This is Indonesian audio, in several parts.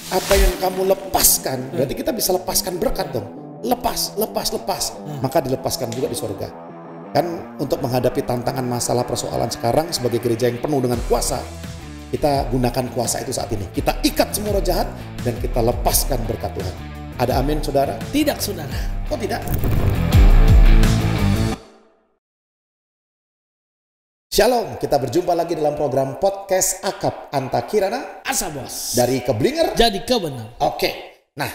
Apa yang kamu lepaskan, berarti kita bisa lepaskan berkat dong. Lepas. Maka dilepaskan juga di surga. Kan untuk menghadapi tantangan masalah persoalan sekarang sebagai gereja yang penuh dengan kuasa, kita gunakan kuasa itu saat ini. Kita ikat semua roh jahat dan kita lepaskan berkat Tuhan. Ada amin saudara? Tidak saudara. Kok tidak? Shalom, kita berjumpa lagi dalam program podcast Akap Anta Kirana Asa bos. dari Keblinger Jadi kebenar. Oke, nah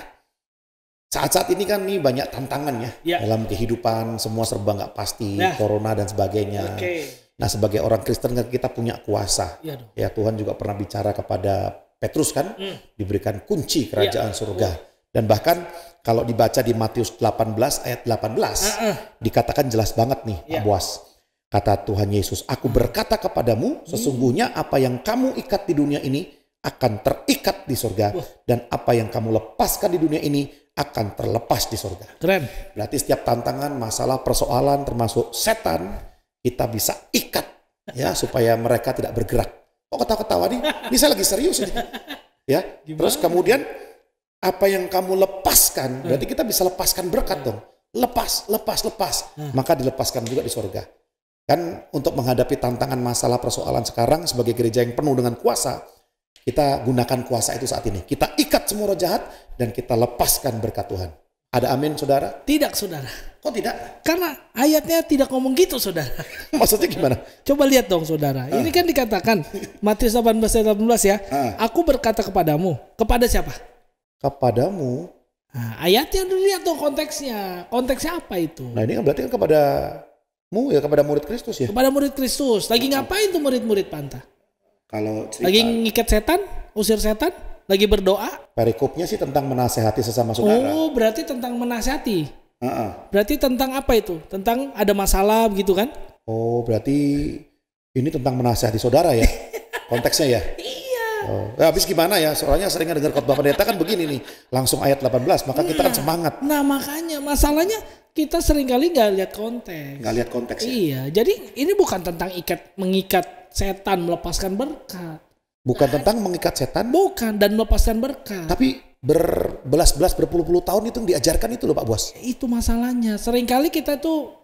saat-saat ini kan nih banyak tantangan Ya. dalam kehidupan, semua serba nggak pasti, Nah. corona dan sebagainya. Oke. Nah sebagai orang Kristen kan kita punya kuasa. Iya dong. Ya Tuhan juga pernah bicara kepada Petrus kan, diberikan kunci kerajaan surga. Dan bahkan kalau dibaca di Matius 18 ayat 18, dikatakan jelas banget nih Pak Boas. Kata Tuhan Yesus, aku berkata kepadamu, sesungguhnya apa yang kamu ikat di dunia ini akan terikat di surga. Dan apa yang kamu lepaskan di dunia ini akan terlepas di surga. Keren. Berarti setiap tantangan, masalah, persoalan, termasuk setan, kita bisa ikat ya supaya mereka tidak bergerak. Kok ketawa-ketawa nih? Ini saya lagi serius ini. Ya. Terus kemudian apa yang kamu lepaskan, berarti kita bisa lepaskan berkat dong. Lepas. Maka dilepaskan juga di surga. Kan untuk menghadapi tantangan masalah persoalan sekarang sebagai gereja yang penuh dengan kuasa, kita gunakan kuasa itu saat ini. Kita ikat semua roh jahat dan kita lepaskan berkat Tuhan. Ada amin saudara? Tidak saudara. Kok tidak? Karena ayatnya tidak ngomong gitu saudara. Maksudnya gimana? Coba lihat dong saudara. Ini kan dikatakan Matius 18 ayat 18 ya. Aku berkata kepadamu. Kepada siapa? Kepadamu. Nah, ayatnya dilihat dong konteksnya. Konteksnya apa itu? Nah ini kan berarti kan kepada murid Kristus ya. Kepada murid Kristus. Lagi ngapain tuh murid-murid Panta? Kalau Lagi ngikat setan? Usir setan? Lagi berdoa? perikopnya sih tentang menasehati sesama saudara. Oh, berarti tentang menasihati. Berarti tentang apa itu? Tentang ada masalah begitu kan? Oh, berarti ini tentang menasehati saudara ya. Konteksnya ya. Iya. Oh. Habis gimana ya? Soalnya sering dengar khotbah pendeta kan begini nih. Langsung ayat 18, maka kita kan semangat. Nah makanya masalahnya kita seringkali nggak lihat konteks. Nggak lihat konteksnya. Iya, jadi ini bukan tentang mengikat setan, melepaskan berkat. Bukan tentang mengikat setan. Bukan, dan melepaskan berkat. Tapi berbelas-belas, berpuluh-puluh tahun itu yang diajarkan itu loh Pak Bos. Itu masalahnya. Seringkali kita tuh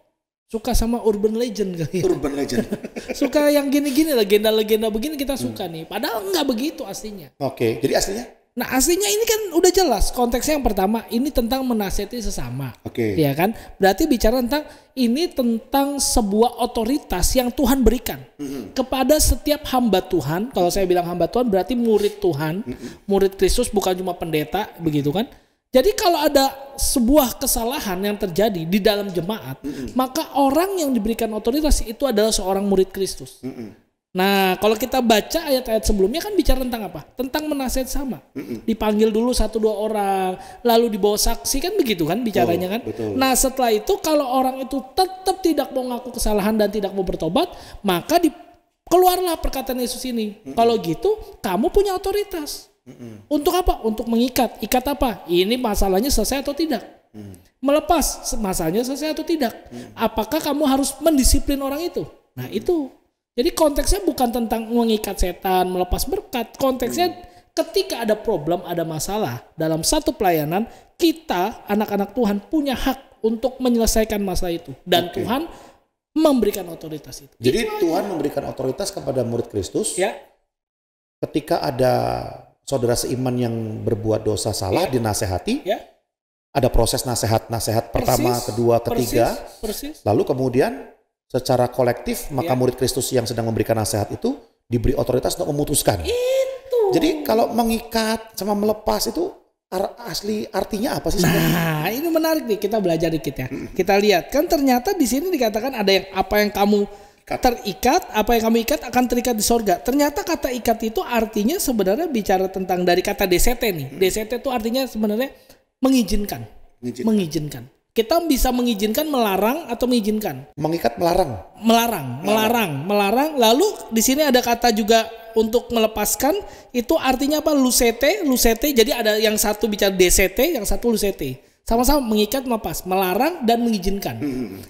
suka sama urban legend kali. Urban legend. Suka yang gini-gini, legenda-legenda begini kita suka nih. Padahal nggak begitu aslinya. Oke, jadi aslinya? Nah aslinya ini kan udah jelas konteksnya. Yang pertama ini tentang menasihati sesama. Oke. Ya kan? Berarti bicara tentang ini tentang sebuah otoritas yang Tuhan berikan kepada setiap hamba Tuhan. Kalau saya bilang hamba Tuhan berarti murid Tuhan, murid Kristus, bukan cuma pendeta begitu kan? Jadi kalau ada sebuah kesalahan yang terjadi di dalam jemaat, maka orang yang diberikan otoritas itu adalah seorang murid Kristus. Nah, kalau kita baca ayat-ayat sebelumnya kan bicara tentang apa? Tentang menasihati sama. Dipanggil dulu 1-2 orang, lalu dibawa saksi kan begitu kan bicaranya kan? Betul. Nah, setelah itu kalau orang itu tetap tidak mau ngaku kesalahan dan tidak mau bertobat, maka keluarlah perkataan Yesus ini. Kalau gitu, kamu punya otoritas. Untuk apa? Untuk mengikat. Ikat apa? Ini masalahnya selesai atau tidak? Melepas masalahnya selesai atau tidak? Apakah kamu harus mendisiplin orang itu? Nah, itu. Jadi konteksnya bukan tentang mengikat setan, melepas berkat. Konteksnya ketika ada problem, ada masalah dalam satu pelayanan, kita anak-anak Tuhan punya hak untuk menyelesaikan masalah itu. Dan Tuhan memberikan otoritas itu. Jadi Tuhan memberikan otoritas kepada murid Kristus. Ya. Ketika ada saudara seiman yang berbuat dosa salah dinasehati. Ya. Ada proses nasihat pertama, kedua, ketiga. Persis. Lalu kemudian secara kolektif maka murid Kristus yang sedang memberikan nasihat itu diberi otoritas untuk memutuskan. Itu. Jadi kalau mengikat sama melepas itu asli artinya apa sih sebenarnya? Nah, ini menarik nih, kita belajar dikit ya. Kita lihat kan ternyata di sini dikatakan ada yang apa yang kamu terikat, apa yang kamu ikat akan terikat di sorga. Ternyata kata ikat itu artinya sebenarnya bicara tentang dari kata DCT nih. DCT itu artinya sebenarnya mengizinkan. Kita bisa mengizinkan, melarang atau mengizinkan. Mengikat, melarang. Melarang. Lalu di sini ada kata juga untuk melepaskan, itu artinya apa? Lusete. Jadi ada yang satu bicara DCT, yang satu lusete. Sama-sama mengikat, melepas, melarang dan mengizinkan.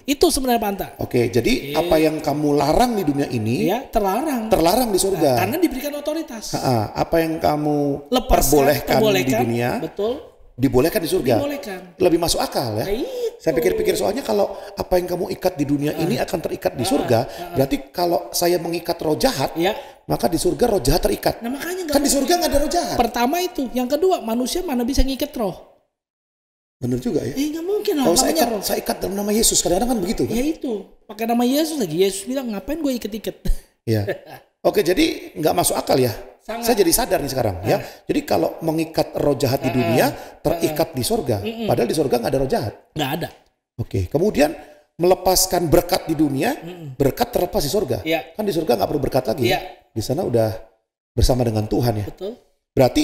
Itu sebenarnya Pak Anta. Oke, jadi apa yang kamu larang di dunia ini Ya, terlarang. terlarang di surga. Karena diberikan otoritas. Apa yang kamu Lepaskan, perbolehkan di dunia, betul. dibolehkan di surga. Dibolehkan. Lebih masuk akal ya. Nah, itu. Saya pikir-pikir soalnya kalau apa yang kamu ikat di dunia ini akan terikat di surga, berarti kalau saya mengikat roh jahat, Ya. maka di surga roh jahat terikat. Nah, makanya Kan di surga nggak ada roh jahat. pertama itu, yang kedua manusia mana bisa ngikat roh? Bener juga ya. Nggak mungkin lah. Kalau namanya roh. saya ikat dalam nama Yesus, kadang-kadang kan begitu kan? Ya itu, pakai nama Yesus lagi. Yesus bilang ngapain gue iket-iket? Iya. Oke, jadi nggak masuk akal ya. Sangat. Saya jadi sadar nih sekarang ya. Jadi kalau mengikat roh jahat di dunia, terikat di surga. Padahal di surga nggak ada roh jahat. Nggak ada. Oke, kemudian melepaskan berkat di dunia, berkat terlepas di surga. Iya. Kan di surga nggak perlu berkat lagi. Iya. Di sana udah bersama dengan Tuhan ya. Betul. Berarti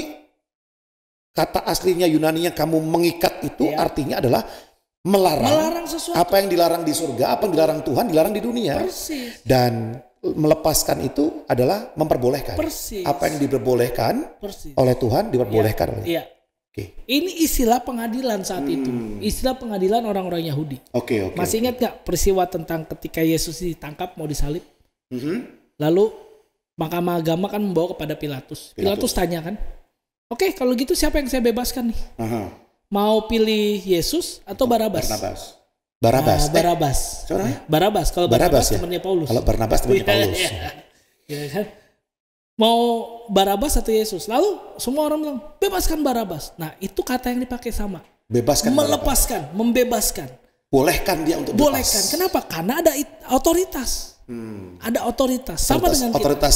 kata aslinya Yunani yang kamu mengikat itu Iya. artinya adalah melarang. Melarang sesuatu. Apa yang dilarang di surga, apa yang dilarang Tuhan, dilarang di dunia. Persis. Dan melepaskan itu adalah memperbolehkan. Persis. Apa yang diperbolehkan Persis. oleh Tuhan diperbolehkan oleh. Iya. Oke. Ini istilah pengadilan saat itu. Istilah pengadilan orang-orang Yahudi. Oke. Masih ingat nggak peristiwa tentang ketika Yesus ditangkap mau disalib? Mhm. Lalu Mahkamah Agama kan membawa kepada Pilatus. Pilatus tanya kan, oke kalau gitu siapa yang saya bebaskan nih? Aha. Mau pilih Yesus atau Barabas? Barabas. Nah, Barabas. Siapa? Barabas. Kalau Barabas Barabas ya? temannya Paulus. Kalau Barnabas temannya Paulus. Ya kan? Mau Barabas atau Yesus? Lalu semua orang bilang bebaskan Barabas. Nah itu kata yang dipakai sama. Bebaskan. Melepaskan, membebaskan. Bolehkan dia untuk bebas. Bolehkan. Kenapa? Karena ada otoritas. Ada otoritas. Sama dengan kita.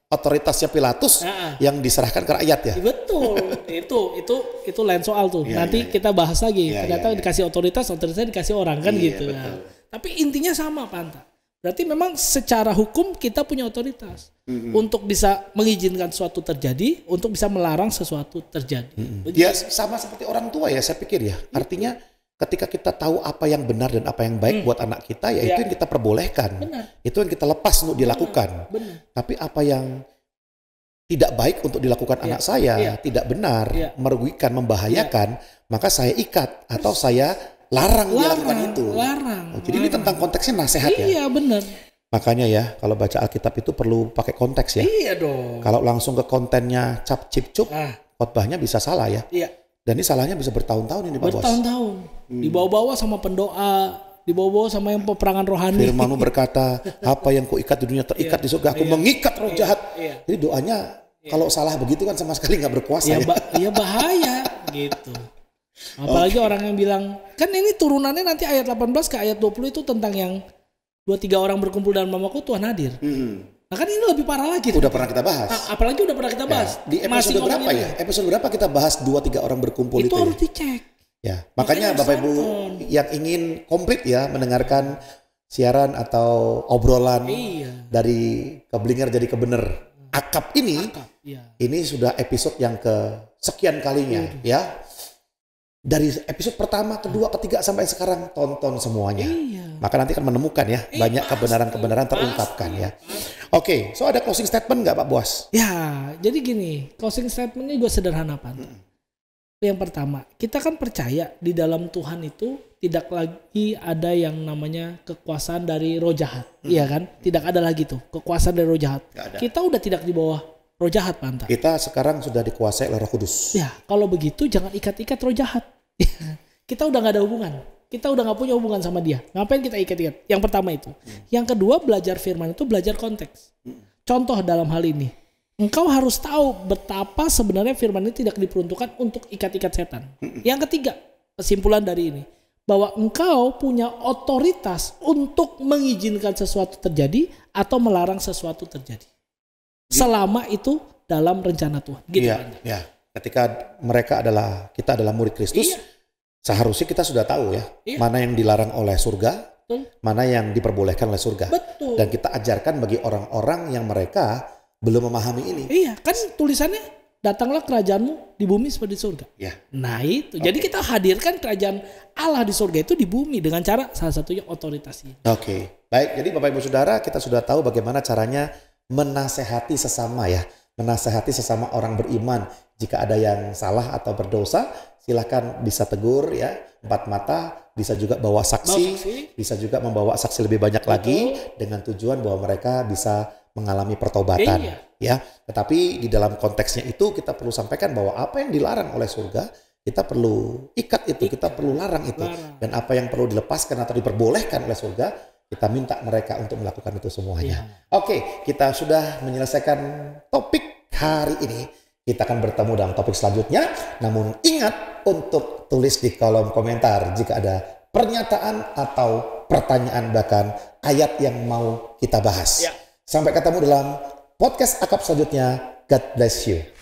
Otoritasnya Pilatus yang diserahkan ke rakyat ya. Betul. itu lain soal tuh. Iya, Nanti iya, iya. kita bahas lagi. Iya, Ternyata iya, iya. dikasih otoritasnya dikasih orang kan Iya, gitu. betul. Nah, tapi intinya sama Pak Anta. Berarti memang secara hukum kita punya otoritas untuk bisa mengizinkan sesuatu terjadi, untuk bisa melarang sesuatu terjadi. Ya sama seperti orang tua ya saya pikir ya. Artinya ketika kita tahu apa yang benar dan apa yang baik buat anak kita, ya itu yang kita perbolehkan. Benar. Itu yang kita lepas untuk dilakukan. Benar. Tapi apa yang tidak baik untuk dilakukan anak saya, tidak benar, merugikan, membahayakan, maka saya ikat atau saya larang dia lakukan itu. Larang. Oh, jadi ini tentang konteksnya nasihat ya. Iya benar. Makanya ya kalau baca Alkitab itu perlu pakai konteks ya. Iya dong. Kalau langsung ke kontennya cap cip cup, khotbahnya bisa salah ya. Iya. Dan ini salahnya bisa bertahun-tahun ini Pak Bos. Bertahun-tahun. Dibawa-bawa sama pendoa, dibawa-bawa sama yang peperangan rohani. Firman-Mu berkata, apa yang kuikat di dunia terikat di surga. Aku mengikat roh jahat. Iya. Jadi doanya kalau salah begitu kan sama sekali nggak berkuasa ya. Ya bahaya gitu. Apalagi orang yang bilang, kan ini turunannya nanti ayat 18 ke ayat 20 itu tentang yang 2-3 orang berkumpul dalam namaku Tuhan hadir. Nah kan ini lebih parah lagi. Udah pernah kita bahas. Nah, apalagi udah pernah kita bahas. Di episode berapa ya? Episode berapa kita bahas 2-3 orang berkumpul itu harus ya? dicek. Ya, makanya Bapak Ibu yang ingin komplit ya mendengarkan siaran atau obrolan dari keblinger jadi kebener akap ini, ini sudah episode yang ke sekian kalinya ya. Dari episode pertama, kedua, ketiga sampai sekarang tonton semuanya. Maka nanti akan menemukan ya banyak kebenaran-kebenaran terungkapkan ya. Oke, so ada closing statement nggak Pak Boas? Ya, jadi gini, closing statementnya juga sederhana Pak. Yang pertama, kita kan percaya di dalam Tuhan itu tidak lagi ada yang namanya kekuasaan dari roh jahat. Iya kan? Tidak ada lagi tuh kekuasaan dari roh jahat. Kita udah tidak di bawah roh jahat Pak Anta. Kita sekarang sudah dikuasai oleh Roh Kudus. Ya, kalau begitu jangan ikat-ikat roh jahat. Kita udah gak ada hubungan. Kita udah gak punya hubungan sama dia. Ngapain kita ikat-ikat? Yang pertama itu. Yang kedua, belajar firman itu belajar konteks. Contoh dalam hal ini. Engkau harus tahu betapa sebenarnya firman ini tidak diperuntukkan untuk ikat-ikat setan. Yang ketiga, kesimpulan dari ini. Bahwa engkau punya otoritas untuk mengizinkan sesuatu terjadi atau melarang sesuatu terjadi. Selama itu dalam rencana Tuhan. Gitu ya, ya. Ketika kita adalah murid Kristus, seharusnya kita sudah tahu ya, mana yang dilarang oleh surga, mana yang diperbolehkan oleh surga. Betul. Dan kita ajarkan bagi orang-orang yang mereka belum memahami ini. Iya, kan tulisannya datanglah kerajaanmu di bumi seperti di surga. Ya. Nah itu, jadi kita hadirkan kerajaan Allah di surga itu di bumi dengan cara salah satunya otoritas ini. Oke, baik. Jadi Bapak Ibu Saudara, kita sudah tahu bagaimana caranya menasehati sesama ya. menasehati sesama orang beriman. Jika ada yang salah atau berdosa, silakan bisa tegur ya, empat mata, bisa juga bawa saksi, bisa juga membawa saksi lebih banyak lagi dengan tujuan bahwa mereka bisa mengalami pertobatan. Ya, tetapi di dalam konteksnya itu kita perlu sampaikan bahwa apa yang dilarang oleh surga kita perlu ikat itu, kita perlu larang itu, dan apa yang perlu dilepaskan atau diperbolehkan oleh surga kita minta mereka untuk melakukan itu semuanya. Oke, kita sudah menyelesaikan topik hari ini. Kita akan bertemu dalam topik selanjutnya. Namun ingat untuk tulis di kolom komentar jika ada pernyataan atau pertanyaan bahkan ayat yang mau kita bahas. Sampai ketemu dalam podcast akap selanjutnya. God bless you.